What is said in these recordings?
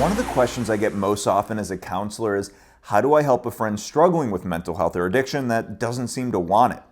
One of the questions I get most often as a counselor is, how do I help a friend struggling with mental health or addiction that doesn't seem to want it?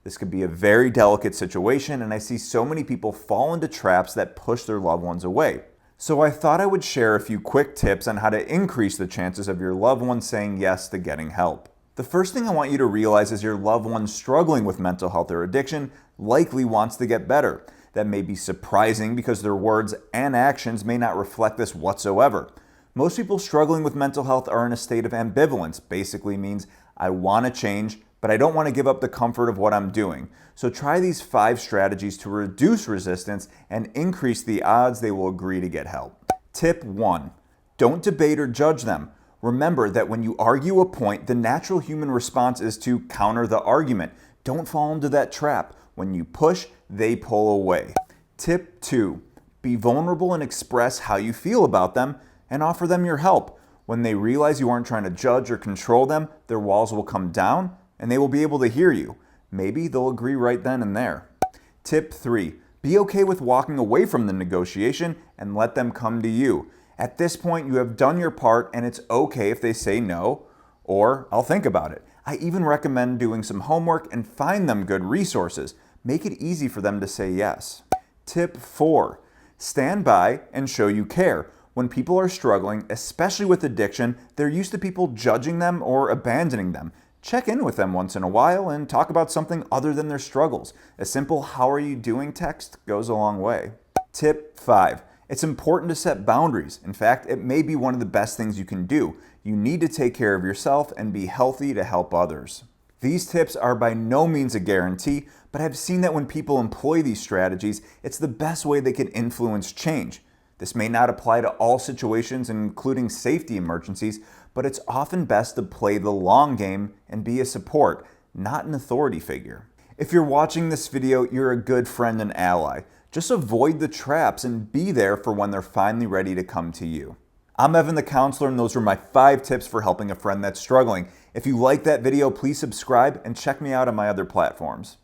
This could be a very delicate situation, and I see so many people fall into traps that push their loved ones away. So I thought I would share a few quick tips on how to increase the chances of your loved one saying yes to getting help. The first thing I want you to realize is your loved one struggling with mental health or addiction likely wants to get better. That may be surprising because their words and actions may not reflect this whatsoever. Most people struggling with mental health are in a state of ambivalence. Basically means I want to change, but I don't want to give up the comfort of what I'm doing. So try these 5 strategies to reduce resistance and increase the odds they will agree to get help. Tip 1. Don't debate or judge them. Remember that when you argue a point, the natural human response is to counter the argument. Don't fall into that trap. When you push, they pull away. Tip 2. Be vulnerable and express how you feel about them and offer them your help. When they realize you aren't trying to judge or control them, their walls will come down and they will be able to hear you. Maybe they'll agree right then and there. Tip 3. Be okay with walking away from the negotiation and let them come to you. At this point, you have done your part and it's okay if they say no or I'll think about it. I even recommend doing some homework and find them good resources. Make it easy for them to say yes. Tip 4. Stand by and show you care. When people are struggling, especially with addiction, they're used to people judging them or abandoning them. Check in with them once in a while and talk about something other than their struggles. A simple "how are you doing" text goes a long way. Tip 5. It's important to set boundaries. In fact, it may be one of the best things you can do. You need to take care of yourself and be healthy to help others. These tips are by no means a guarantee, but I've seen that when people employ these strategies, it's the best way they can influence change. This may not apply to all situations, including safety emergencies, but it's often best to play the long game and be a support, not an authority figure. If you're watching this video, you're a good friend and ally. Just avoid the traps and be there for when they're finally ready to come to you. I'm Evan the Counselor, and those were my 5 tips for helping a friend that's struggling. If you like that video, please subscribe and check me out on my other platforms.